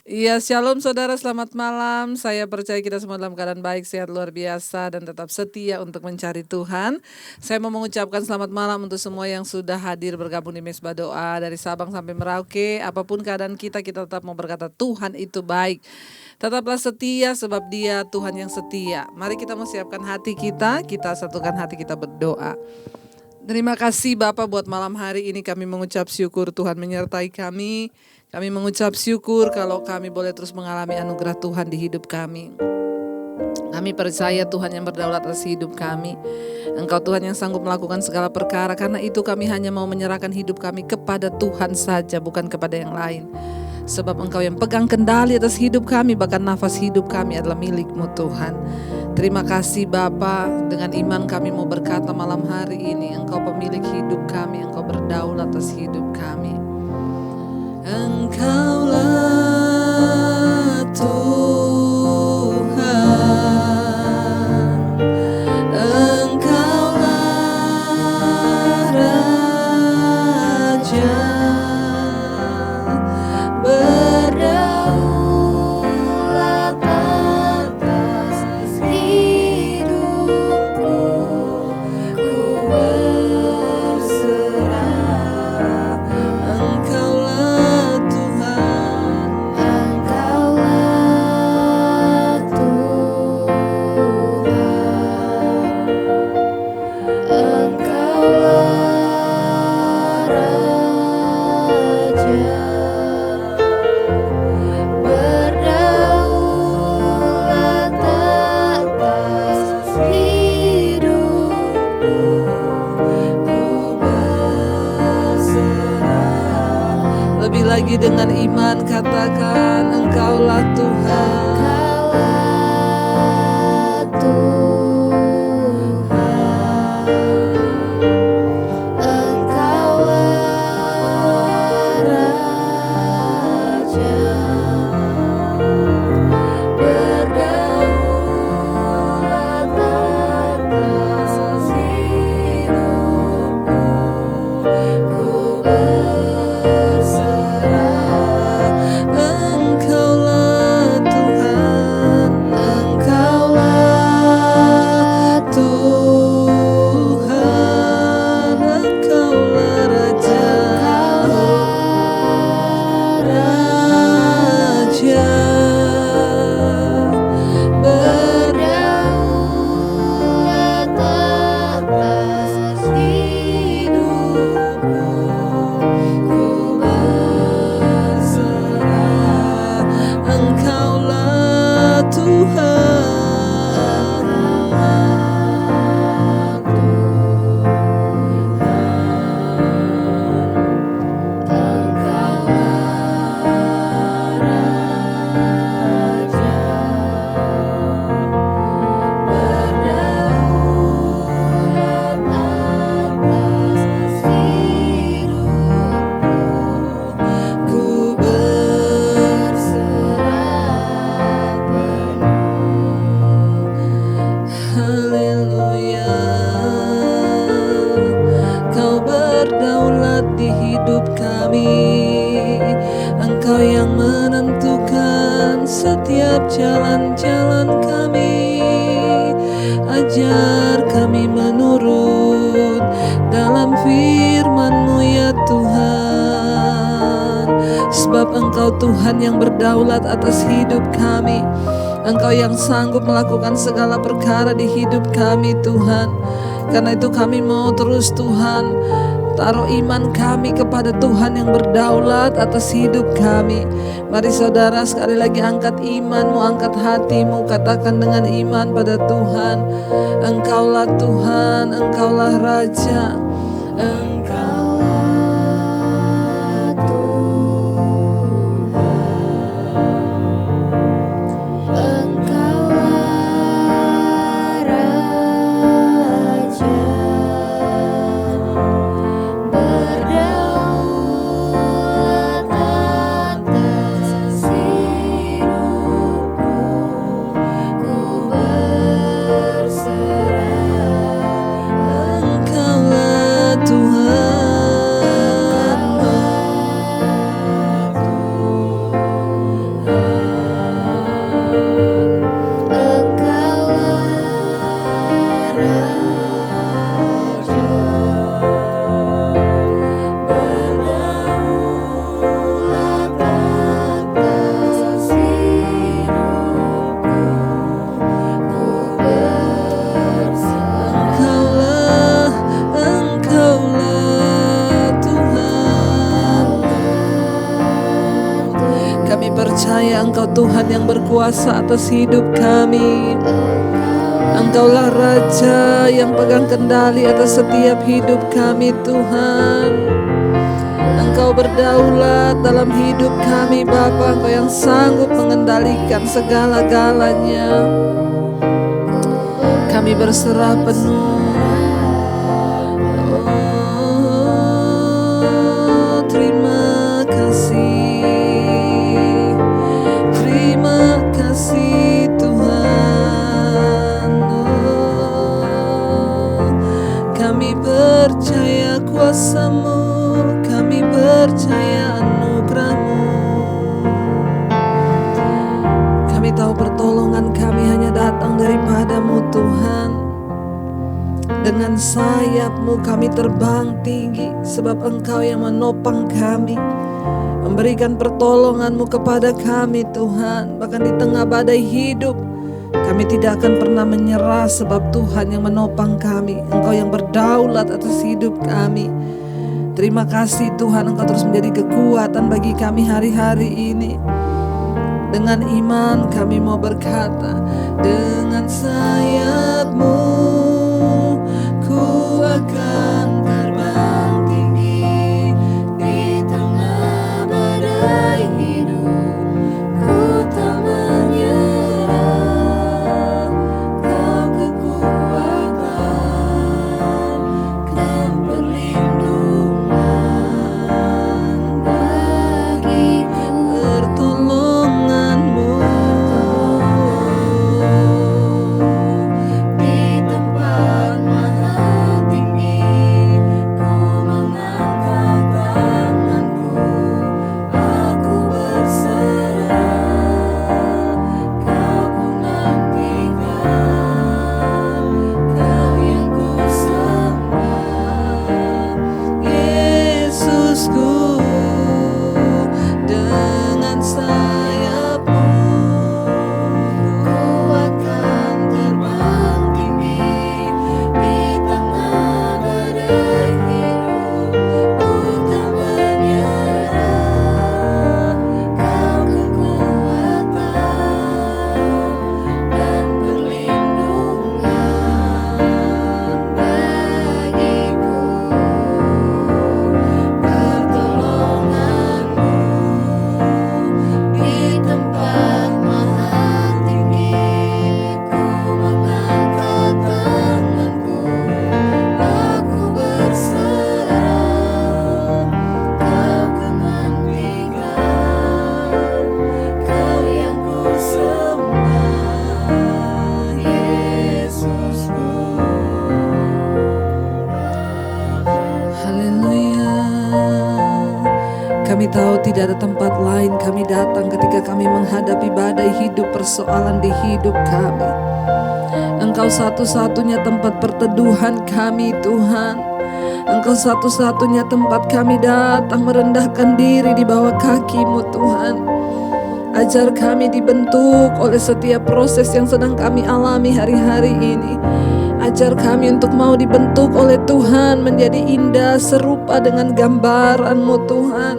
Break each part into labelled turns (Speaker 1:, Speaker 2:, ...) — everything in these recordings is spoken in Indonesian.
Speaker 1: Iya, shalom saudara, selamat malam. Saya percaya kita semua dalam keadaan baik, sehat luar biasa, dan tetap setia untuk mencari Tuhan. Saya mau mengucapkan selamat malam untuk semua yang sudah hadir bergabung di Mesbah Doa dari Sabang sampai Merauke. Apapun keadaan kita tetap mau berkata Tuhan itu baik. Tetaplah setia sebab Dia Tuhan yang setia. Mari kita mau siapkan hati kita satukan hati kita berdoa. Terima kasih Bapak buat malam hari ini kami mengucap syukur Tuhan menyertai kami. Kami mengucap syukur kalau kami boleh terus mengalami anugerah Tuhan di hidup kami. Kami percaya Tuhan yang berdaulat atas hidup kami. Engkau Tuhan yang sanggup melakukan segala perkara. Karena itu kami hanya mau menyerahkan hidup kami kepada Tuhan saja, bukan kepada yang lain. Sebab Engkau yang pegang kendali atas hidup kami, bahkan nafas hidup kami adalah milik-Mu Tuhan. Terima kasih Bapa, dengan iman kami mau berkata malam hari ini, Engkau pemilik hidup kami, Engkau berdaulat atas hidup kami. Engkaulah Tuhan, Engkaulah Raja, berdaulat atas hidupku, ku berserah. Engkaulah Tuhan, Engkaulah Tuhan, Engkaulah Raja, berdaulat atas hidupku, ku berserah. Lebih lagi dengan iman katakan Engkaulah Tuhan, Engkaulah Tuhan, Engkaulah Raja, berdaulat atas hidupku, ku berserah. Engkaulah Tuhan, Engkaulah Tuhan, Engkaulah Raja, Raja, berdaulat atas hidupku, ku berserah. Engkaulah Tuhan, Engkaulah Raja, berdaulat atas hidupku, ku berserah penuh. Haleluya, Kau berdaulat di hidup kami. Engkau yang menentukan setiap jalan-jalan kami. Ajar kami menurut dalam firman-Mu ya Tuhan. Sebab Engkau Tuhan yang berdaulat atas hidup kami. Engkau yang sanggup melakukan segala perkara di hidup kami Tuhan. Karena itu kami mau terus Tuhan taruh iman kami kepada Tuhan yang berdaulat atas hidup kami. Mari saudara sekali lagi angkat imanmu, angkat hatimu, katakan dengan iman pada Tuhan. Engkaulah Tuhan, Engkaulah Raja, Engkaulah Tuhan, Engkaulah Raja, berdaulat atas hidupku, ku berserah. Engkaulah Tuhan, percaya Engkau Tuhan yang berkuasa atas hidup kami. Engkaulah Raja yang pegang kendali atas setiap hidup kami Tuhan. Engkau berdaulat dalam hidup kami Bapa. Engkau yang sanggup mengendalikan segala-galanya. Kami berserah penuh. Terima kasih Tuhan. Kami percaya kuasa-Mu, kami percaya anugerah-Mu. Kami tahu pertolongan kami hanya datang daripada-Mu Tuhan. Dengan sayap-Mu kami terbang tinggi, sebab Engkau yang menopang kami, memberikan pertolongan-Mu kepada kami Tuhan. Bahkan di tengah badai hidup, kami tidak akan pernah menyerah, sebab Tuhan yang menopang kami. Engkau yang berdaulat atas hidup kami. Terima kasih Tuhan, Engkau terus menjadi kekuatan bagi kami hari-hari ini. Dengan iman kami mau berkata, dengan sayap-Mu ku akan terbang tinggi di tengah badai hidup. Ku tak menyerah, Kau kekuatan dan perlindungan bagiku. Pertolongan-Mu di tempat maha tinggi. Ku mengangkat tanganku, aku berserah. Kau ku nantikan, Kau yang ku sembah. Yesusku, dengan sayap-Mu ku akan terbang tinggi di tengah badai hidup. Ku tak menyerah, Kau kekuatan dan perlindungan bagiku. Pertolongan-Mu di tempat maha tinggi. Ku mengangkat tanganku, aku berserah. Kau ku nantikan, Kau yang ku sembah. Yesusku. Haleluya. Kami tahu tidak ada tempat lain kami datang ketika kami menghadapi badai hidup, persoalan di hidup kami. Engkau satu-satunya tempat perteduhan kami Tuhan. Engkau satu-satunya tempat kami datang merendahkan diri di bawah kaki-Mu Tuhan. Ajar kami dibentuk oleh setiap proses yang sedang kami alami hari-hari ini. Ajar kami untuk mau dibentuk oleh Tuhan menjadi indah serupa dengan gambaran-Mu Tuhan.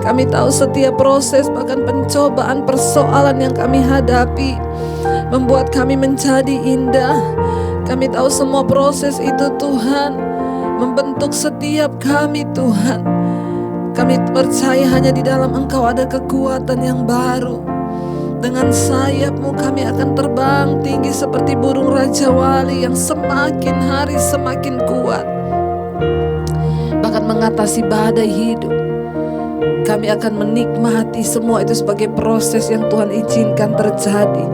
Speaker 1: Kami tahu setiap proses, bahkan pencobaan, persoalan yang kami hadapi membuat kami menjadi indah. Kami tahu semua proses itu Tuhan membentuk setiap kami Tuhan. Kami percaya hanya di dalam Engkau ada kekuatan yang baru. Dengan sayap-Mu kami akan terbang tinggi seperti burung Raja Wali yang semakin hari semakin kuat, bahkan mengatasi badai hidup. Kami akan menikmati semua itu sebagai proses yang Tuhan izinkan terjadi.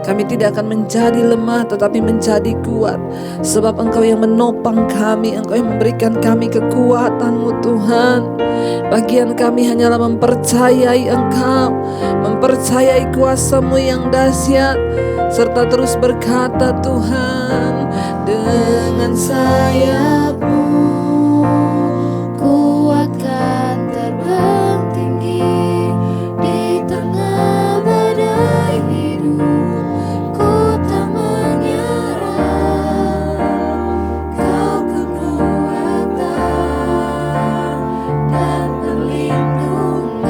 Speaker 1: Kami tidak akan menjadi lemah tetapi menjadi kuat, sebab Engkau yang menopang kami, Engkau yang memberikan kami kekuatan-Mu Tuhan. Bagian kami hanyalah mempercayai Engkau, mempercayai kuasa-Mu yang dahsyat, serta terus berkata Tuhan, dengan sayap-Mu ku akan terbang tinggi di tengah badai hidup. Ku tak menyerah, Kau kekuatan dan perlindungan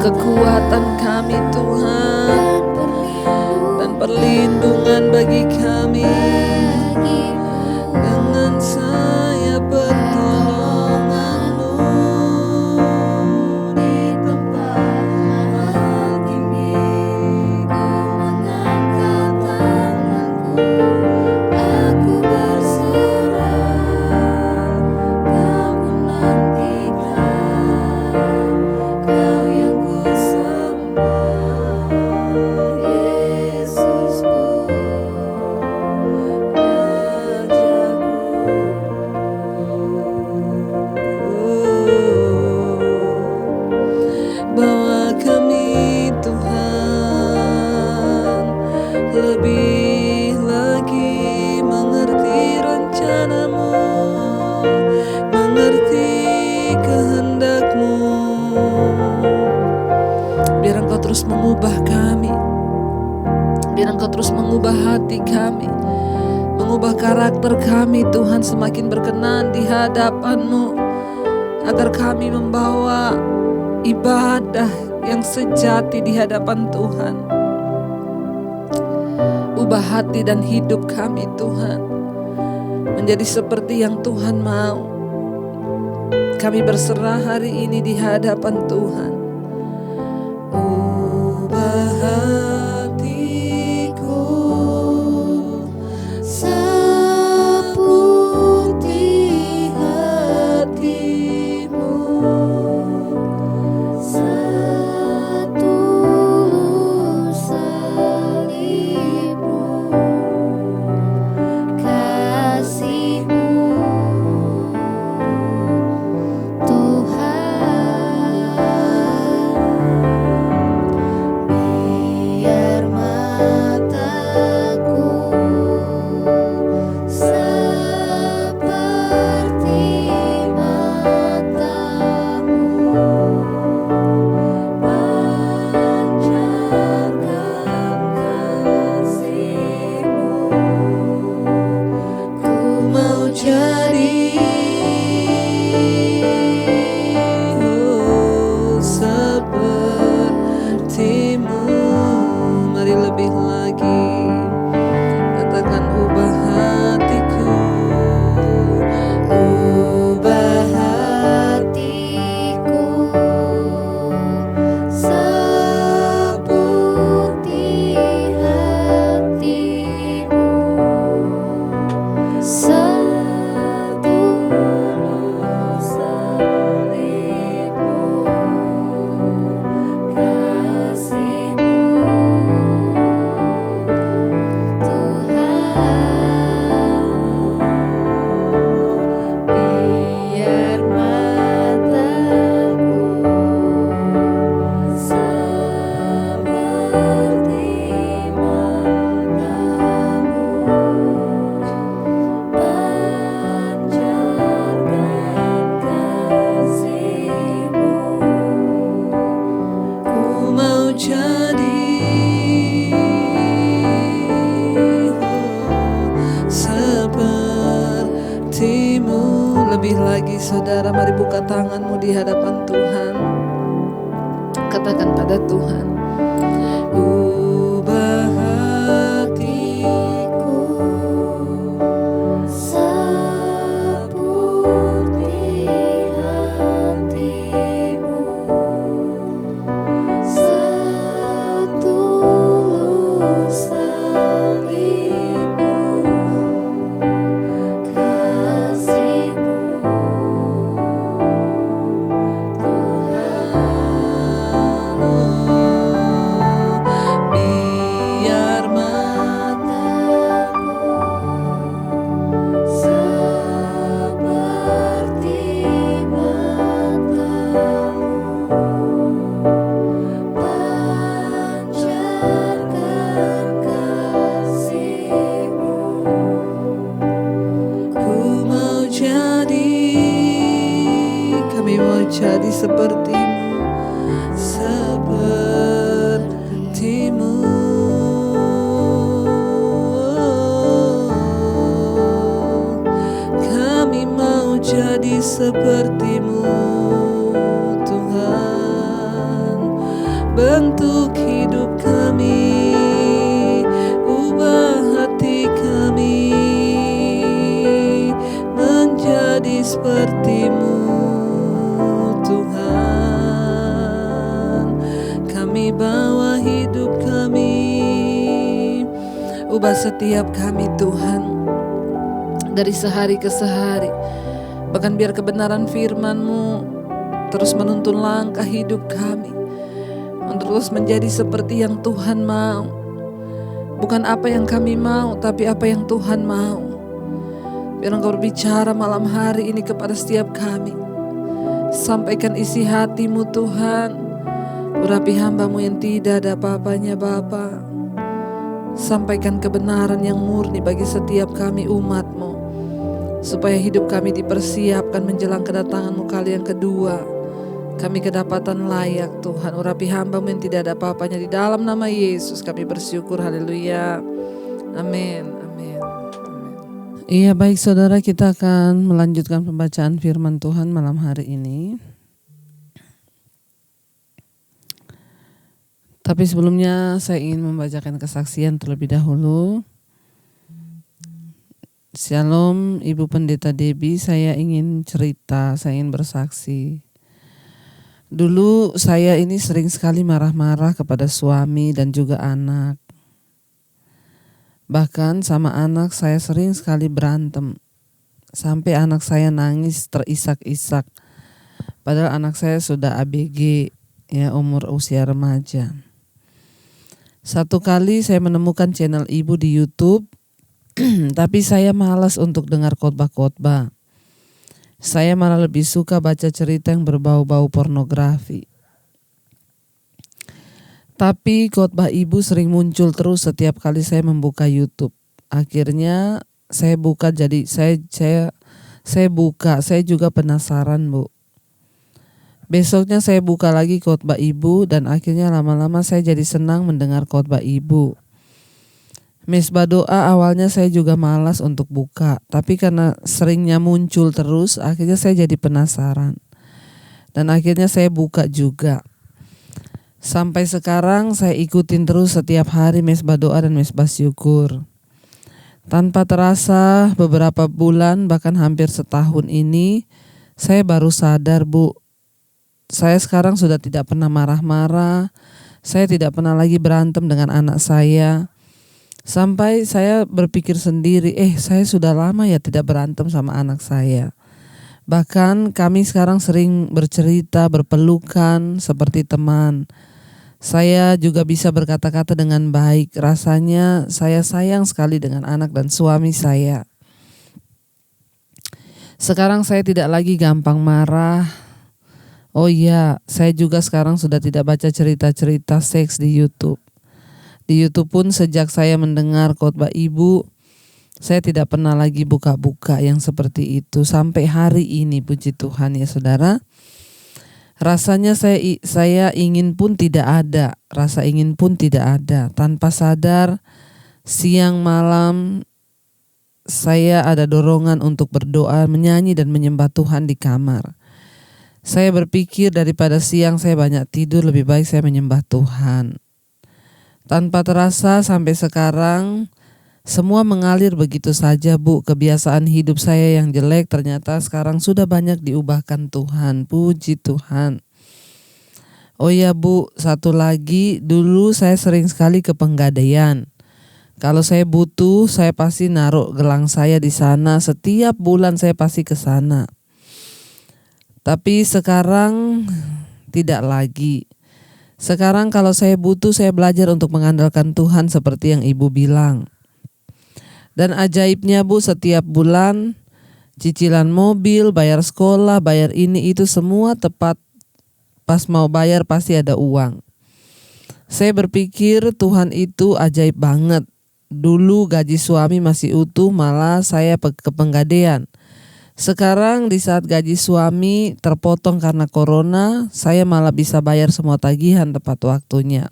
Speaker 1: kekuatan kami Tuhan, dan perlindungan bagi kami. Dengan sayap pertolongan-Mu di tempat mahal tinggi, Ku mengangkat tanganku, aku berserah. Kau menantikan, Kau yang ku sembah, Yesusku, bawa kami Tuhan lebih lagi mengerti rencana-Mu, mengerti kehendak-Mu. Biar Engkau terus mengubah kami, biar Engkau terus mengubah hati kami, mengubah karakter kami Tuhan, semakin berkenan di hadapan-Mu, agar kami membawa ibadah yang sejati di hadapan Tuhan. Ubah hati dan hidup kami Tuhan menjadi seperti yang Tuhan mau. Kami berserah hari ini di hadapan Tuhan. Ubah hatiku seputih hati-Mu, setulus salib-Mu, kasih-Mu Tuhan. Biar mataku seperti mata-Mu, pancarkan kasih-Mu. Ku mau jadi seperti-Mu. Mari lebih lagi katakan, ubah hatiku, ubah hatiku seputih hati-Mu, setulus salib-Mu, kasih-Mu lebih lagi. Saudara, mari buka tanganmu di hadapan Tuhan. Katakan pada Tuhan, ubah hatiku seputih hati-Mu, setulus salib-Mu, kasih-Mu jadi seperti-Mu, seperti-Mu. Kami mau jadi seperti-Mu Tuhan. bentuk hidup kami, ubah hati kami menjadi seperti-Mu Tuhan. Kami bawa hidup kami, ubah setiap kami Tuhan, dari sehari ke sehari. Bahkan biar kebenaran firman-Mu terus menuntun langkah hidup kami, untuk terus menjadi seperti yang Tuhan mau. Bukan apa yang kami mau, tapi apa yang Tuhan mau. Biar Engkau berbicara malam hari ini kepada setiap kami. Sampaikan isi hati-Mu Tuhan. Urapi hamba-Mu yang tidak ada apa-apanya Bapa. Sampaikan kebenaran yang murni bagi setiap kami umat-Mu, supaya hidup kami dipersiapkan menjelang kedatangan-Mu kali yang kedua. Kami kedapatan layak Tuhan. Urapi hamba-Mu yang tidak ada apa-apanya, di dalam nama Yesus kami bersyukur. Haleluya. Amin. Amin. Iya, baik saudara, kita akan melanjutkan pembacaan firman Tuhan malam hari ini. Tapi sebelumnya saya ingin membacakan kesaksian terlebih dahulu. Shalom Ibu Pendeta Debbie, saya ingin cerita, saya ingin bersaksi. Dulu saya ini sering sekali marah-marah kepada suami dan juga anak. Bahkan sama anak saya sering sekali berantem. Sampai anak saya nangis terisak-isak. Padahal anak saya sudah ABG, ya, umur usia remaja. Satu kali saya menemukan channel ibu di YouTube, tapi saya malas untuk dengar khotbah-khotbah. Saya malah lebih suka baca cerita yang berbau-bau pornografi. Tapi khotbah ibu sering muncul terus setiap kali saya membuka YouTube. Akhirnya saya buka, jadi saya juga penasaran, Bu. Besoknya saya buka lagi khotbah ibu dan akhirnya lama-lama saya jadi senang mendengar khotbah ibu. Mesbah doa awalnya saya juga malas untuk buka, tapi karena seringnya muncul terus, akhirnya saya jadi penasaran. Dan akhirnya saya buka juga. Sampai sekarang saya ikutin terus setiap hari mesbah doa dan mesbah syukur. Tanpa terasa beberapa bulan, bahkan hampir setahun ini, saya baru sadar, Bu. Saya sekarang sudah tidak pernah marah-marah, saya tidak pernah lagi berantem dengan anak saya. Sampai saya berpikir sendiri, saya sudah lama ya tidak berantem sama anak saya. Bahkan kami sekarang sering bercerita, berpelukan seperti teman. Saya juga bisa berkata-kata dengan baik. Rasanya saya sayang sekali dengan anak dan suami saya. Sekarang saya tidak lagi gampang marah. Oh iya, saya juga sekarang sudah tidak baca cerita-cerita seks di YouTube. Di YouTube pun sejak saya mendengar khotbah ibu, saya tidak pernah lagi buka-buka yang seperti itu sampai hari ini, puji Tuhan ya saudara. Rasanya saya ingin pun tidak ada, rasa ingin pun tidak ada. Tanpa sadar siang malam saya ada dorongan untuk berdoa, menyanyi dan menyembah Tuhan di kamar. Saya berpikir daripada siang saya banyak tidur, lebih baik saya menyembah Tuhan. Tanpa terasa sampai sekarang semua mengalir begitu saja, Bu. Kebiasaan hidup saya yang jelek ternyata sekarang sudah banyak diubahkan Tuhan. Puji Tuhan. Oh ya, Bu, satu lagi, dulu saya sering sekali ke Penggadaian. Kalau saya butuh, saya pasti naruh gelang saya di sana. Setiap bulan saya pasti ke sana. Tapi sekarang tidak lagi. Sekarang kalau saya butuh, saya belajar untuk mengandalkan Tuhan seperti yang Ibu bilang. Dan ajaibnya, Bu, setiap bulan cicilan mobil, bayar sekolah, bayar ini itu semua tepat pas mau bayar pasti ada uang. Saya berpikir Tuhan itu ajaib banget. Dulu gaji suami masih utuh, malah saya ke Penggadaian. Sekarang di saat gaji suami terpotong karena corona, saya malah bisa bayar semua tagihan tepat waktunya.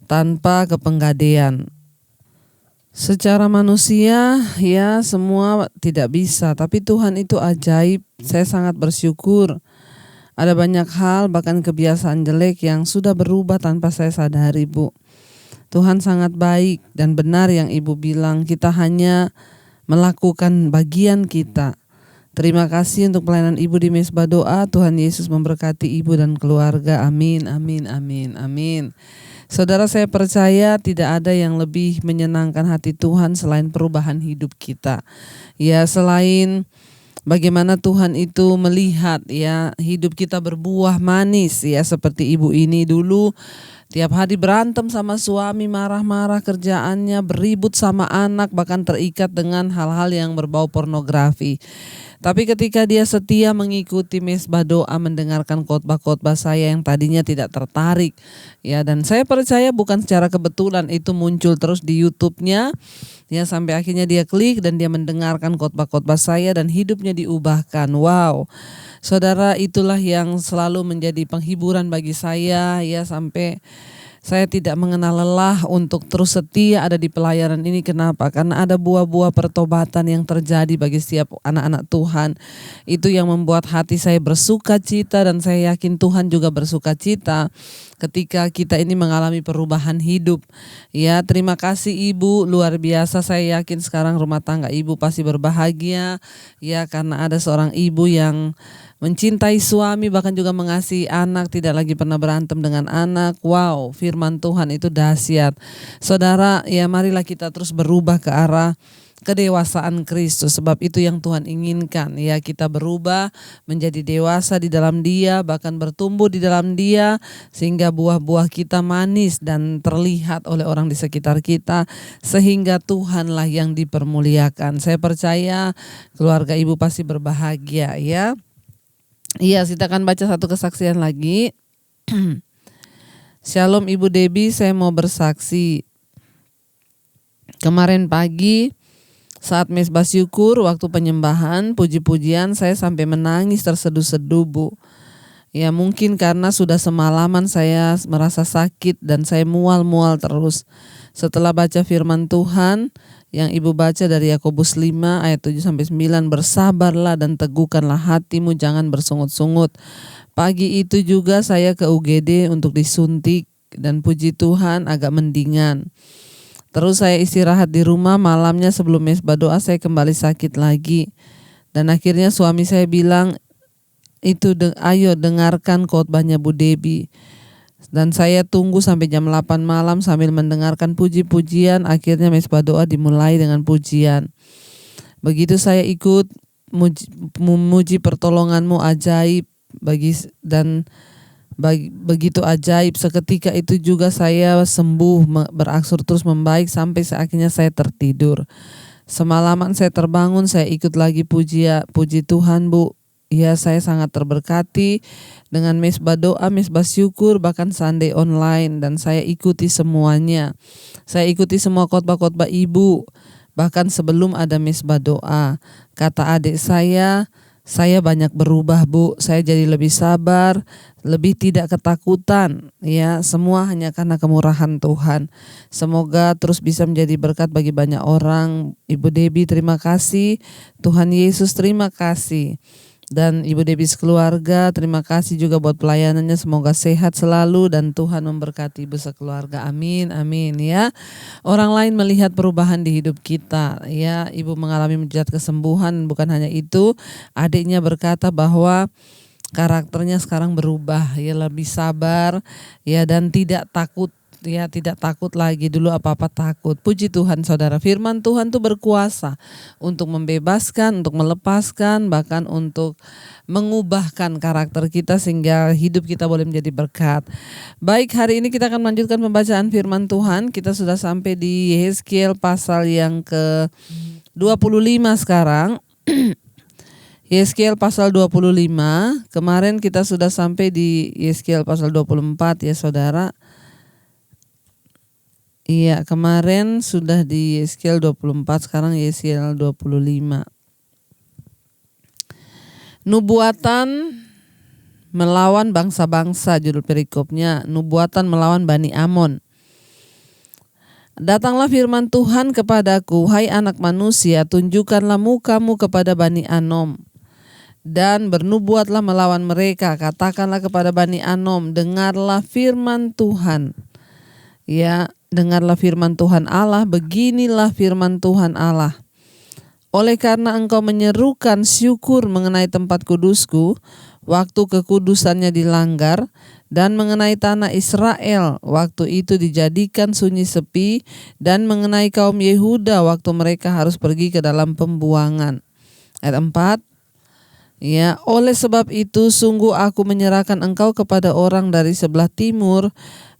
Speaker 1: Tanpa ke Penggadaian. Secara manusia ya semua tidak bisa, tapi Tuhan itu ajaib. Saya sangat bersyukur.
Speaker 2: Ada banyak hal, bahkan kebiasaan jelek yang sudah berubah tanpa saya sadari, Bu. Tuhan sangat baik dan benar yang Ibu bilang, kita hanya melakukan bagian kita. Terima kasih untuk pelayanan Ibu di Mesbah Doa. Tuhan Yesus memberkati Ibu dan keluarga. Amin, amin, amin, amin. Saudara, saya percaya tidak ada yang lebih menyenangkan hati Tuhan selain perubahan hidup kita. Ya, selain bagaimana Tuhan itu melihat ya hidup kita berbuah manis ya, seperti ibu ini dulu tiap hari berantem sama suami, marah-marah kerjaannya, beribut sama anak, bahkan terikat dengan hal-hal yang berbau pornografi. Tapi ketika dia setia mengikuti Mesbah Doa, mendengarkan khotbah-khotbah saya yang tadinya tidak tertarik, ya, dan saya percaya bukan secara kebetulan itu muncul terus di YouTube-nya, ya, sampai akhirnya dia klik dan dia mendengarkan khotbah-khotbah saya dan hidupnya diubahkan. Wow, saudara, itulah yang selalu menjadi penghiburan bagi saya, ya, sampai saya tidak mengenal lelah untuk terus setia ada di pelayanan ini. Kenapa? Karena ada buah-buah pertobatan yang terjadi bagi setiap anak-anak Tuhan. Itu yang membuat hati saya bersuka cita, dan saya yakin Tuhan juga bersuka cita ketika kita ini mengalami perubahan hidup. Ya, terima kasih Ibu, luar biasa. Saya yakin sekarang rumah tangga Ibu pasti berbahagia, ya, karena ada seorang ibu yang mencintai suami, bahkan juga mengasihi anak, tidak lagi pernah berantem dengan anak. Wow, firman Tuhan itu dahsyat. Saudara, ya, marilah kita terus berubah ke arah kedewasaan Kristus, sebab itu yang Tuhan inginkan, ya, kita berubah menjadi dewasa di dalam Dia, bahkan bertumbuh di dalam Dia, sehingga buah-buah kita manis dan terlihat oleh orang di sekitar kita, sehingga Tuhanlah yang dipermuliakan. Saya percaya keluarga Ibu pasti berbahagia, ya. Iya, kita akan baca satu kesaksian lagi. Shalom Ibu Debbie, saya mau bersaksi. Kemarin pagi saat Mesbah Syukur, waktu penyembahan, puji-pujian, saya sampai menangis terseduh-seduh, Bu. Ya, mungkin karena sudah semalaman saya merasa sakit dan saya mual-mual terus. Setelah baca firman Tuhan yang Ibu baca dari Yakobus 5 ayat 7-9, bersabarlah dan teguhkanlah hatimu, jangan bersungut-sungut. Pagi itu juga saya ke UGD untuk disuntik dan puji Tuhan agak mendingan. Terus saya istirahat di rumah, malamnya sebelum Mesbah Doa saya kembali sakit lagi. Dan akhirnya suami saya bilang, ayo dengarkan khotbahnya Bu Debbie. Dan saya tunggu sampai jam 8 malam sambil mendengarkan puji-pujian. Akhirnya Mesbah Doa dimulai dengan pujian. Begitu saya ikut memuji pertolonganmu ajaib begitu ajaib, seketika itu juga saya sembuh, berangsur terus membaik sampai akhirnya saya tertidur. Semalaman saya terbangun, saya ikut lagi puji Tuhan, Bu. Ya, saya sangat terberkati dengan Mesbah Doa, Mesbah Syukur, bahkan Sunday online, dan saya ikuti semuanya. Saya ikuti semua khotbah-khotbah Ibu, bahkan sebelum ada Mesbah Doa. Kata adik saya banyak berubah, Bu. Saya jadi lebih sabar, lebih tidak ketakutan, ya, semua hanya karena kemurahan Tuhan. Semoga terus bisa menjadi berkat bagi banyak orang. Ibu Debbie, terima kasih. Tuhan Yesus, terima kasih. Dan Ibu Debbie sekeluarga, terima kasih juga buat pelayanannya. Semoga sehat selalu dan Tuhan memberkati Ibu sekeluarga. Amin, amin, ya. Orang lain melihat perubahan di hidup kita, ya. Ibu mengalami mujizat kesembuhan. Bukan hanya itu, adiknya berkata bahwa karakternya sekarang berubah, ya, lebih sabar, ya, dan tidak takut. Ya, tidak takut lagi. Dulu apa-apa takut. Puji Tuhan, saudara. Firman Tuhan itu berkuasa untuk membebaskan, untuk melepaskan, bahkan untuk mengubahkan karakter kita sehingga hidup kita boleh menjadi berkat. Baik, hari ini kita akan melanjutkan pembacaan firman Tuhan. Kita sudah sampai di Yehezkiel pasal yang ke-25 sekarang. Yehezkiel pasal 25. Kemarin kita sudah sampai di Yehezkiel pasal 24, ya, saudara. Iya, kemarin sudah di Yehezkiel 24, sekarang Yehezkiel 25. Nubuatan melawan bangsa-bangsa, judul perikopnya. Nubuatan melawan Bani Amon. Datanglah firman Tuhan kepadaku, hai anak manusia, tunjukkanlah mukamu kepada Bani Anom dan bernubuatlah melawan mereka. Katakanlah kepada Bani Anom, dengarlah firman Tuhan. Ya, dengarlah firman Tuhan Allah, beginilah firman Tuhan Allah. Oleh karena engkau menyerukan syukur mengenai tempat kudusku, waktu kekudusannya dilanggar, dan mengenai tanah Israel, waktu itu dijadikan sunyi sepi, dan mengenai kaum Yehuda, waktu mereka harus pergi ke dalam pembuangan. Ayat 4. Ya, oleh sebab itu sungguh aku menyerahkan engkau kepada orang dari sebelah timur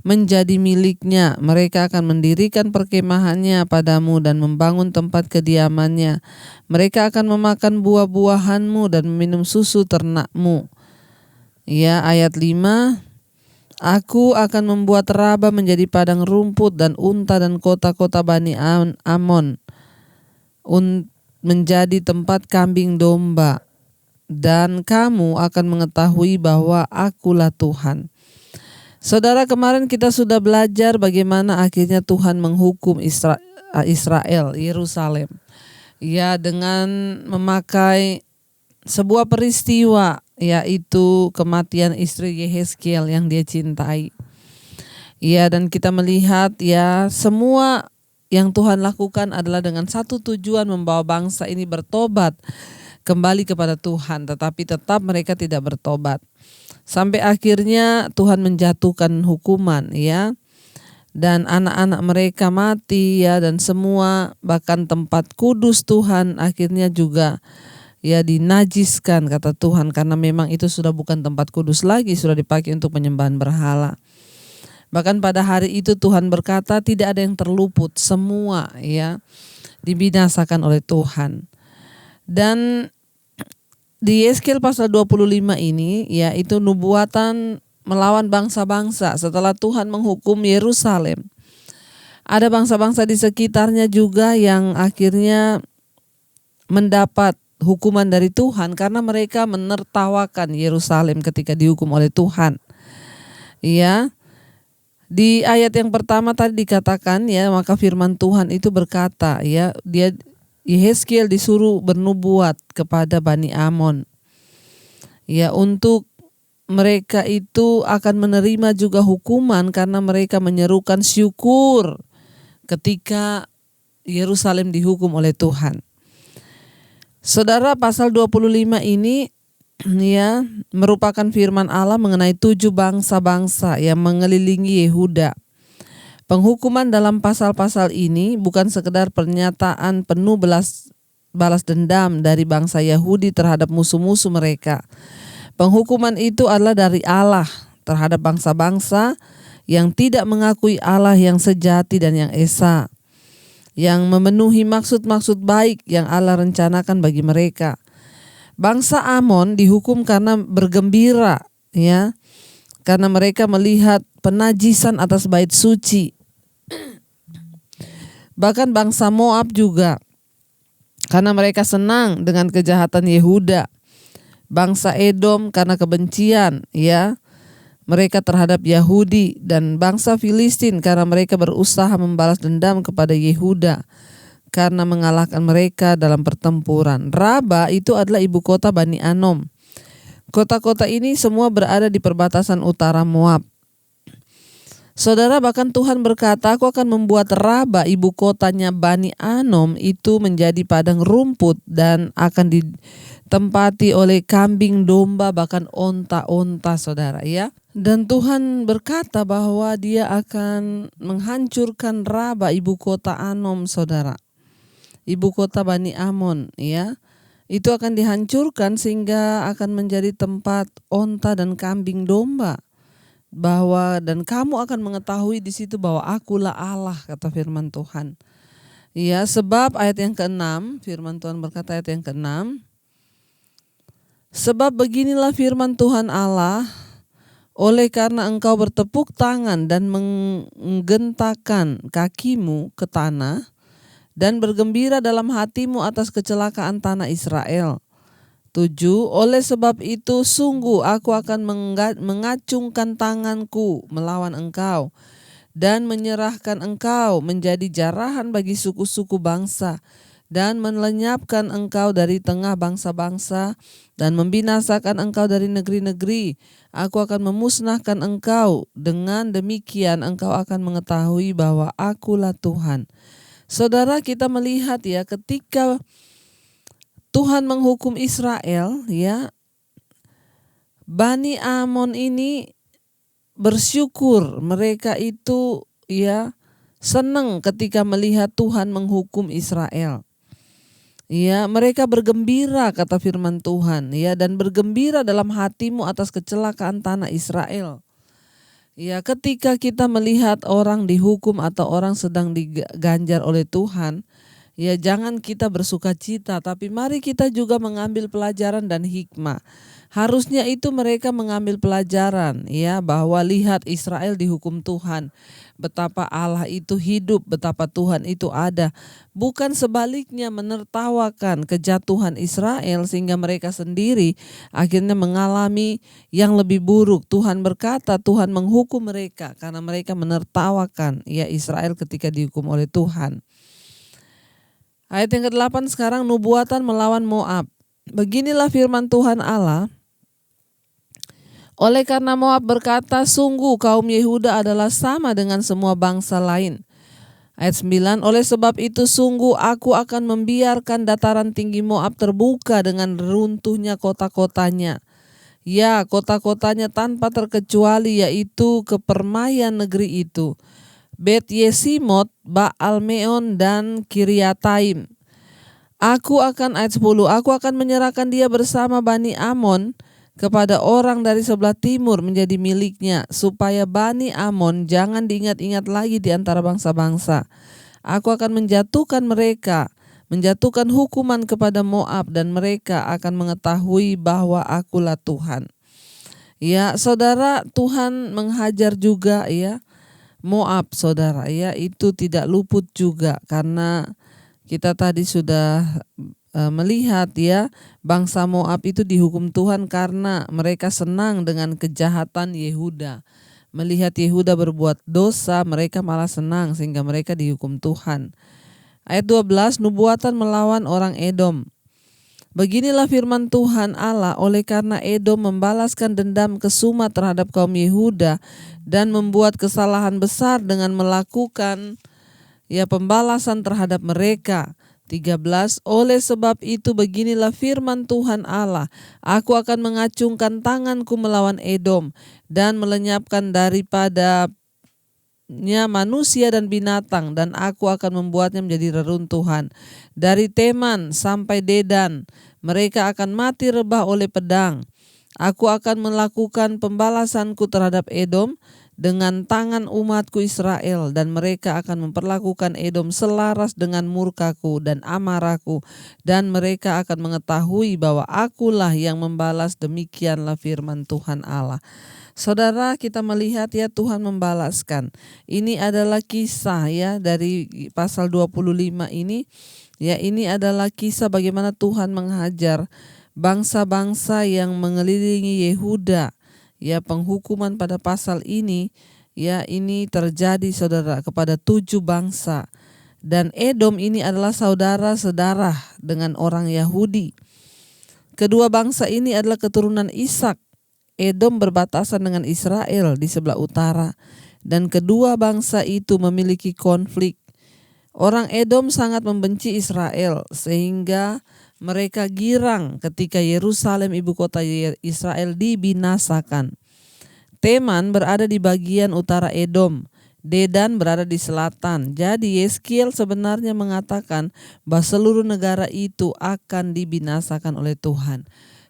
Speaker 2: menjadi miliknya. Mereka akan mendirikan perkemahannya padamu dan membangun tempat kediamannya. Mereka akan memakan buah-buahanmu dan meminum susu ternakmu. Ya, ayat 5. Aku akan membuat Raba menjadi padang rumput dan unta dan kota-kota Bani Amon menjadi tempat kambing domba. Dan kamu akan mengetahui bahwa akulah Tuhan. Saudara, kemarin kita sudah belajar bagaimana akhirnya Tuhan menghukum Israel, Yerusalem. Ya, dengan memakai sebuah peristiwa, yaitu kematian istri Yehezkiel yang dia cintai. Ya, dan kita melihat ya semua yang Tuhan lakukan adalah dengan satu tujuan, membawa bangsa ini bertobat kembali kepada Tuhan, tetapi tetap mereka tidak bertobat. Sampai akhirnya Tuhan menjatuhkan hukuman, ya. Dan anak-anak mereka mati, ya, dan semua bahkan tempat kudus Tuhan akhirnya juga ya dinajiskan, kata Tuhan, karena memang itu sudah bukan tempat kudus lagi, sudah dipakai untuk penyembahan berhala. Bahkan pada hari itu Tuhan berkata tidak ada yang terluput, semua ya dibinasakan oleh Tuhan. Dan di Yeskel pasal 25 ini yaitu nubuatan melawan bangsa-bangsa setelah Tuhan menghukum Yerusalem. Ada bangsa-bangsa di sekitarnya juga yang akhirnya mendapat hukuman dari Tuhan karena mereka menertawakan Yerusalem ketika dihukum oleh Tuhan. Ya. Di ayat yang pertama tadi dikatakan ya, maka firman Tuhan itu berkata ya, Yehezkiel disuruh bernubuat kepada Bani Amon. Ya, untuk mereka itu akan menerima juga hukuman karena mereka menyerukan syukur ketika Yerusalem dihukum oleh Tuhan. Saudara, pasal 25 ini ya merupakan firman Allah mengenai 7 bangsa-bangsa yang mengelilingi Yehuda. Penghukuman dalam pasal-pasal ini bukan sekedar pernyataan penuh balas dendam dari bangsa Yahudi terhadap musuh-musuh mereka. Penghukuman itu adalah dari Allah terhadap bangsa-bangsa yang tidak mengakui Allah yang sejati dan yang esa, yang memenuhi maksud-maksud baik yang Allah rencanakan bagi mereka. Bangsa Amon dihukum karena bergembira, ya, karena mereka melihat penajisan atas bait suci. Bahkan bangsa Moab juga, karena mereka senang dengan kejahatan Yehuda. Bangsa Edom karena kebencian, ya, mereka terhadap Yahudi, dan bangsa Filistin karena mereka berusaha membalas dendam kepada Yehuda karena mengalahkan mereka dalam pertempuran. Raba itu adalah ibu kota Bani Anom. Kota-kota ini semua berada di perbatasan utara Moab. Saudara, bahkan Tuhan berkata, aku akan membuat Raba, ibu kotanya Bani Anom, itu menjadi padang rumput dan akan ditempati oleh kambing domba, bahkan onta-onta, saudara, ya. Dan Tuhan berkata bahwa dia akan menghancurkan Raba, ibu kota Anom, saudara. Ibu kota Bani Amon, ya. Itu akan dihancurkan sehingga akan menjadi tempat onta dan kambing domba. Dan kamu akan mengetahui di situ bahwa akulah Allah, kata firman Tuhan. Ya, sebab ayat yang ke-6, firman Tuhan berkata ayat yang ke-6. Sebab beginilah firman Tuhan Allah, oleh karena engkau bertepuk tangan dan menggentakkan kakimu ke tanah dan bergembira dalam hatimu atas kecelakaan tanah Israel. 7. Oleh sebab itu sungguh aku akan mengacungkan tanganku melawan engkau dan menyerahkan engkau menjadi jarahan bagi suku-suku bangsa dan melenyapkan engkau dari tengah bangsa-bangsa dan membinasakan engkau dari negeri-negeri. Aku akan memusnahkan engkau. Dengan demikian engkau akan mengetahui bahwa akulah Tuhan. Saudara, kita melihat ya, ketika Tuhan menghukum Israel, ya, Bani Amon ini bersyukur. Mereka itu ya senang ketika melihat Tuhan menghukum Israel. Ya, mereka bergembira, kata firman Tuhan, ya, dan bergembira dalam hatimu atas kecelakaan tanah Israel. Ya, ketika kita melihat orang dihukum atau orang sedang diganjar oleh Tuhan, ya, jangan kita bersuka cita, tapi mari kita juga mengambil pelajaran dan hikmah. Harusnya itu mereka mengambil pelajaran, ya, bahwa lihat Israel dihukum Tuhan. Betapa Allah itu hidup, betapa Tuhan itu ada. Bukan sebaliknya menertawakan kejatuhan Israel sehingga mereka sendiri akhirnya mengalami yang lebih buruk. Tuhan berkata Tuhan menghukum mereka karena mereka menertawakan, ya, Israel ketika dihukum oleh Tuhan. Ayat yang ke-8 sekarang, nubuatan melawan Moab. Beginilah firman Tuhan Allah. Oleh karena Moab berkata, sungguh kaum Yehuda adalah sama dengan semua bangsa lain. Ayat 9, oleh sebab itu sungguh aku akan membiarkan dataran tinggi Moab terbuka dengan runtuhnya kota-kotanya. Ya, kota-kotanya tanpa terkecuali, yaitu kepermaian negeri itu. Bet Yesimot, Baal Meon, dan Kiryataim. Ayat 10, aku akan menyerahkan dia bersama Bani Amon kepada orang dari sebelah timur menjadi miliknya, supaya Bani Amon jangan diingat-ingat lagi di antara bangsa-bangsa. Aku akan menjatuhkan hukuman kepada Moab, dan mereka akan mengetahui bahwa akulah Tuhan. Ya, saudara, Tuhan menghajar juga, ya, Moab, saudara, ya, itu tidak luput juga, karena kita tadi sudah melihat, ya, bangsa Moab itu dihukum Tuhan karena mereka senang dengan kejahatan Yehuda. Melihat Yehuda berbuat dosa, mereka malah senang sehingga mereka dihukum Tuhan. Ayat 12, nubuatan melawan orang Edom. Beginilah firman Tuhan Allah, oleh karena Edom membalaskan dendam kesumat terhadap kaum Yehuda dan membuat kesalahan besar dengan melakukan, ya, pembalasan terhadap mereka. 13, oleh sebab itu beginilah firman Tuhan Allah, aku akan mengacungkan tanganku melawan Edom dan melenyapkan daripadanya manusia dan binatang, dan aku akan membuatnya menjadi reruntuhan. Dari Teman sampai Dedan mereka akan mati rebah oleh pedang. Aku akan melakukan pembalasanku terhadap Edom dengan tangan umatku Israel, dan mereka akan memperlakukan Edom selaras dengan murkaku dan amarahku, dan mereka akan mengetahui bahwa akulah yang membalas. Demikianlah firman Tuhan Allah. Saudara, kita melihat, ya, Tuhan membalaskan. Ini adalah kisah, ya, dari pasal 25 ini, ya, ini adalah kisah bagaimana Tuhan menghajar bangsa-bangsa yang mengelilingi Yehuda. Ya, penghukuman pada pasal ini, ya, ini terjadi, saudara, kepada 7 bangsa. Dan Edom ini adalah saudara-saudara dengan orang Yahudi. Kedua bangsa ini adalah keturunan Ishak. Edom berbatasan dengan Israel di sebelah utara, dan kedua bangsa itu memiliki konflik. Orang Edom sangat membenci Israel sehingga mereka girang ketika Yerusalem, ibu kota Israel, dibinasakan. Teman berada di bagian utara Edom, Dedan berada di selatan. Jadi Yeskiel sebenarnya mengatakan bahwa seluruh negara itu akan dibinasakan oleh Tuhan.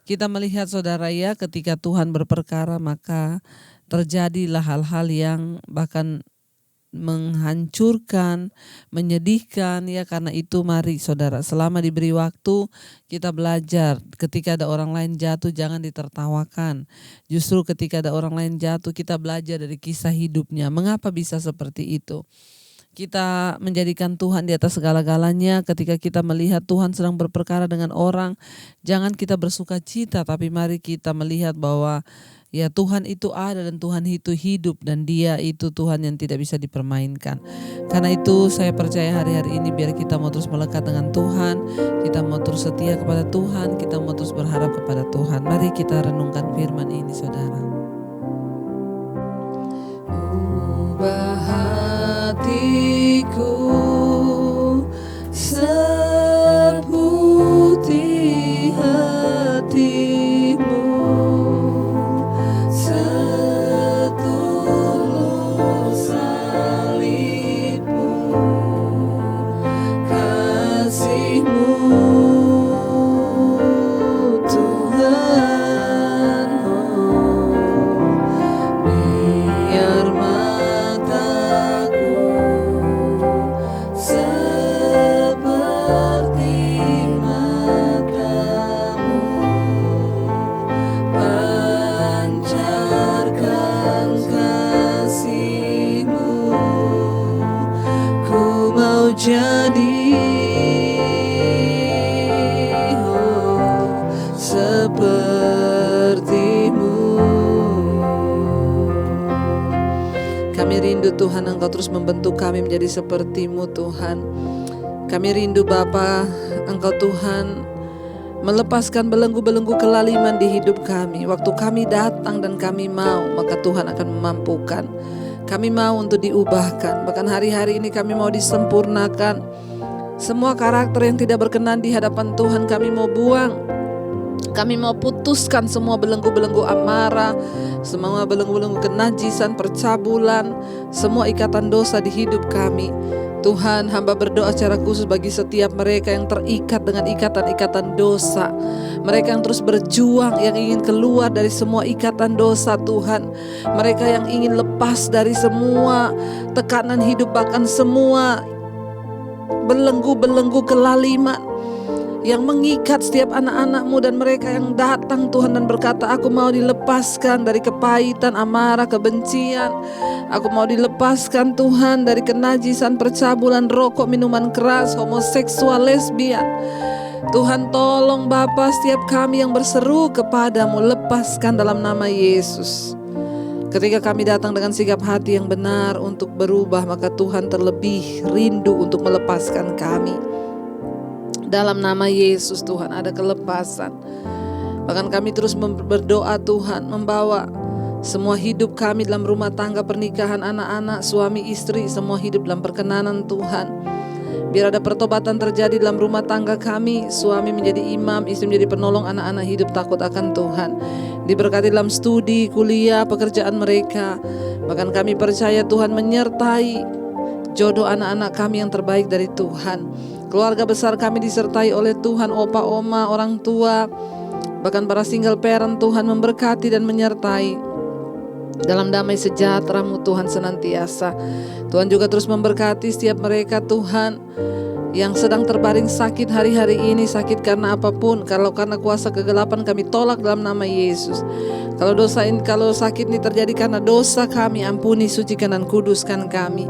Speaker 2: Kita melihat, saudara, ya, ketika Tuhan berperkara maka terjadilah hal-hal yang bahkan menghancurkan, menyedihkan, ya. Karena itu mari, saudara, selama diberi waktu kita belajar. Ketika ada orang lain jatuh jangan ditertawakan. Justru ketika ada orang lain jatuh kita belajar dari kisah hidupnya. Mengapa bisa seperti itu? kita menjadikan Tuhan di atas segala-galanya. Ketika kita melihat Tuhan sedang berperkara dengan orang, jangan kita bersuka cita, tapi mari kita melihat bahwa ya Tuhan itu ada dan Tuhan itu hidup dan Dia itu Tuhan yang tidak bisa dipermainkan. Karena itu saya percaya hari-hari ini biar kita mau terus melekat dengan Tuhan, kita mau terus setia kepada Tuhan, kita mau terus berharap kepada Tuhan. Mari kita renungkan firman ini, saudara. Ubah hatiku seputih hatimu, setulus salibmu, kasihmu Tuhan. Biar mataku seperti matamu, pancarkan kasihmu, ku mau jadi sepertimu. Kami rindu Tuhan, Engkau terus membentuk kami menjadi seperti-Mu Tuhan. Kami rindu Bapa, Engkau Tuhan melepaskan belenggu-belenggu kelaliman di hidup kami. Waktu kami datang dan kami mau, maka Tuhan akan memampukan. Kami mau untuk diubahkan. Bahkan hari-hari ini kami mau disempurnakan. Semua karakter yang tidak berkenan di hadapan Tuhan kami mau buang. Kami mau putuskan semua belenggu-belenggu amarah, semua belenggu-belenggu kenajisan, percabulan, semua ikatan dosa di hidup kami. Tuhan, hamba berdoa secara khusus bagi setiap mereka yang terikat dengan ikatan-ikatan dosa. Mereka yang terus berjuang, yang ingin keluar dari semua ikatan dosa Tuhan. Mereka yang ingin lepas dari semua tekanan hidup, bahkan semua belenggu-belenggu kelaliman yang mengikat setiap anak-anak-Mu, dan mereka yang datang Tuhan dan berkata, aku mau dilepaskan dari kepahitan, amarah, kebencian. Aku mau dilepaskan Tuhan dari kenajisan, percabulan, rokok, minuman keras, homoseksual, lesbian. Tuhan tolong Bapa setiap kami yang berseru kepadamu, lepaskan dalam nama Yesus. Ketika kami datang dengan sikap hati yang benar untuk berubah, maka Tuhan terlebih rindu untuk melepaskan kami. Dalam nama Yesus Tuhan ada kelepasan. Bahkan kami terus berdoa Tuhan, membawa semua hidup kami dalam rumah tangga, pernikahan, anak-anak, suami, istri, semua hidup dalam perkenanan Tuhan. Biar ada pertobatan terjadi dalam rumah tangga kami. Suami menjadi imam, istri menjadi penolong, anak-anak hidup takut akan Tuhan. Diberkati dalam studi, kuliah, pekerjaan mereka. Bahkan kami percaya Tuhan menyertai jodoh anak-anak kami yang terbaik dari Tuhan. Keluarga besar kami disertai oleh Tuhan, opa, oma, orang tua, bahkan para single parent. Tuhan memberkati dan menyertai dalam damai sejahtera-Mu Tuhan senantiasa. Tuhan juga terus memberkati setiap mereka Tuhan yang sedang terbaring sakit hari-hari ini, sakit karena apapun. Kalau karena kuasa kegelapan kami tolak dalam nama Yesus. Kalau sakit ini terjadi karena dosa kami, ampuni, sucikan dan kuduskan kami.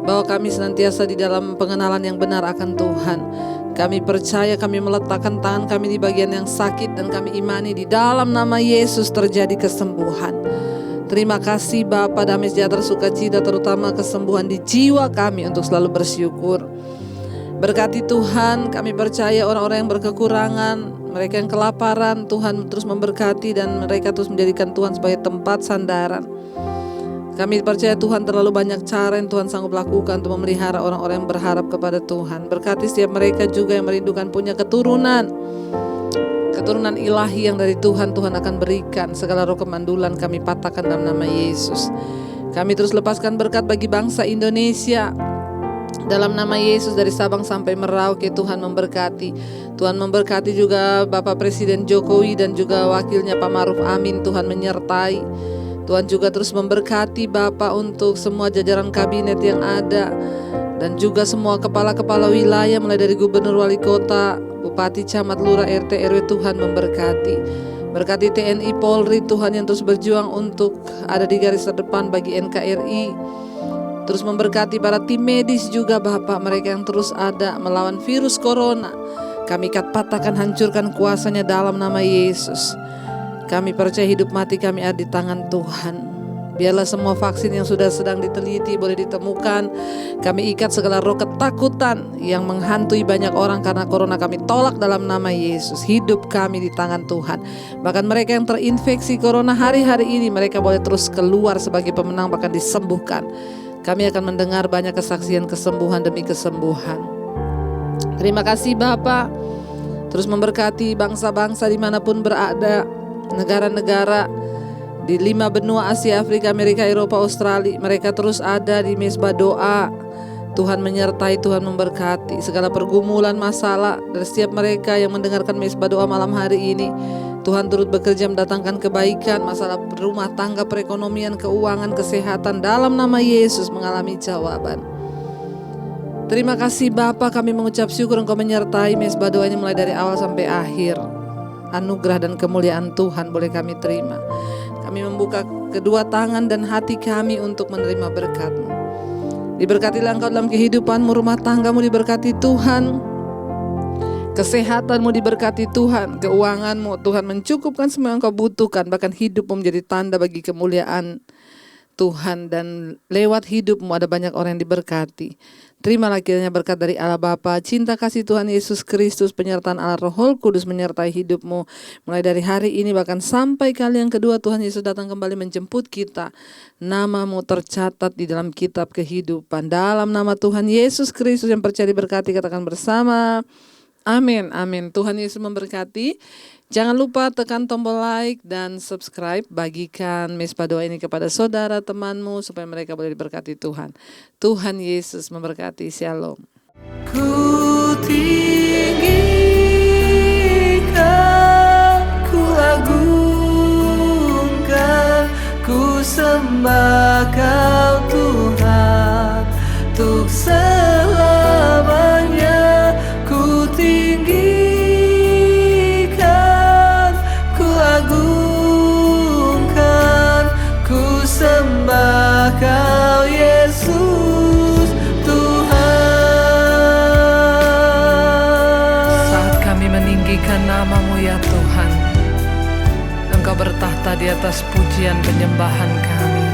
Speaker 2: Bahwa kami senantiasa di dalam pengenalan yang benar akan Tuhan. Kami percaya, kami meletakkan tangan kami di bagian yang sakit, dan kami imani di dalam nama Yesus terjadi kesembuhan. Terima kasih Bapa, damai sejahtera, sukacita, terutama kesembuhan di jiwa kami untuk selalu bersyukur. Berkati Tuhan, kami percaya orang-orang yang berkekurangan, mereka yang kelaparan, Tuhan terus memberkati dan mereka terus menjadikan Tuhan sebagai tempat sandaran. Kami percaya Tuhan terlalu banyak cara yang Tuhan sanggup lakukan untuk memelihara orang-orang yang berharap kepada Tuhan. Berkati setiap mereka juga yang merindukan punya keturunan ilahi yang dari Tuhan, Tuhan akan berikan. Segala roh kemandulan kami patahkan dalam nama Yesus. Kami terus lepaskan berkat bagi bangsa Indonesia dalam nama Yesus, dari Sabang sampai Merauke. Tuhan memberkati. Tuhan memberkati juga Bapak Presiden Jokowi dan juga wakilnya Pak Maruf Amin. Tuhan menyertai. Tuhan juga terus memberkati Bapak untuk semua jajaran kabinet yang ada, dan juga semua kepala-kepala wilayah mulai dari gubernur, wali kota, bupati, camat, lurah, RT, RW. Tuhan memberkati. Berkati TNI, Polri Tuhan yang terus berjuang untuk ada di garis terdepan bagi NKRI.
Speaker 1: Terus memberkati para tim medis juga Bapak, mereka yang terus ada melawan virus corona. Kami patahkan, hancurkan kuasanya dalam nama Yesus. Kami percaya hidup mati kami ada di tangan Tuhan. Biarlah semua vaksin yang sudah sedang diteliti boleh ditemukan. Kami ikat segala roh ketakutan yang menghantui banyak orang karena corona, kami tolak dalam nama Yesus. Hidup kami di tangan Tuhan. Bahkan mereka yang terinfeksi corona hari-hari ini, mereka boleh terus keluar sebagai pemenang, bahkan disembuhkan. Kami akan mendengar banyak kesaksian kesembuhan demi kesembuhan. Terima kasih Bapak. Terus memberkati bangsa-bangsa dimanapun berada, negara-negara di 5 benua Asia, Afrika, Amerika, Eropa, Australia. Mereka terus ada di mesbah doa. Tuhan menyertai, Tuhan memberkati segala pergumulan, masalah dari setiap mereka yang mendengarkan mesbah doa malam hari ini. Tuhan turut bekerja mendatangkan kebaikan, masalah rumah tangga, perekonomian, keuangan, kesehatan dalam nama Yesus mengalami jawaban. Terima kasih Bapa, kami mengucap syukur Engkau menyertai mesbah doa ini mulai dari awal sampai akhir. Anugerah dan kemuliaan Tuhan boleh kami terima. Kami membuka kedua tangan dan hati kami untuk menerima berkat-Mu. Diberkatilah Engkau dalam kehidupan-Mu, rumah tanggamu diberkati Tuhan, kesehatanmu diberkati Tuhan, keuanganmu Tuhan mencukupkan semua yang Engkau butuhkan. Bahkan hidupmu menjadi tanda bagi kemuliaan Tuhan, dan lewat hidupmu ada banyak orang yang diberkati. Terimalah kiranya berkat dari Allah Bapa, cinta kasih Tuhan Yesus Kristus, penyertaan Allah Roh Kudus menyertai hidupmu mulai dari hari ini bahkan sampai kali yang kedua Tuhan Yesus datang kembali menjemput kita. Namamu tercatat di dalam kitab kehidupan. Dalam nama Tuhan Yesus Kristus yang percaya diberkati, katakan bersama, amin, amin. Tuhan Yesus memberkati. Jangan lupa tekan tombol like dan subscribe. Bagikan mesbah doa ini kepada saudara temanmu supaya mereka boleh diberkati Tuhan. Tuhan Yesus memberkati. Shalom.
Speaker 2: Ku tinggikan, ku agungkan, ku sembah Kau Tuhan, untuk selamanya. Ku tinggikan, ku agungkan, ku sembah Kau Yesus Tuhan. Saat kami meninggikan nama-Mu ya Tuhan, Engkau bertahta di atas pujian penyembahan kami.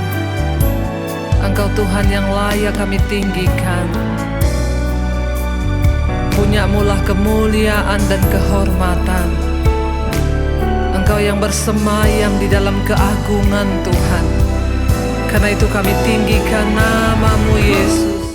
Speaker 2: Engkau Tuhan yang layak kami tinggikan. Punya-Mu-lah kemuliaan dan kehormatan. Engkau yang bersemayam di dalam keagungan Tuhan. Karena itu kami tinggikan nama-Mu Yesus.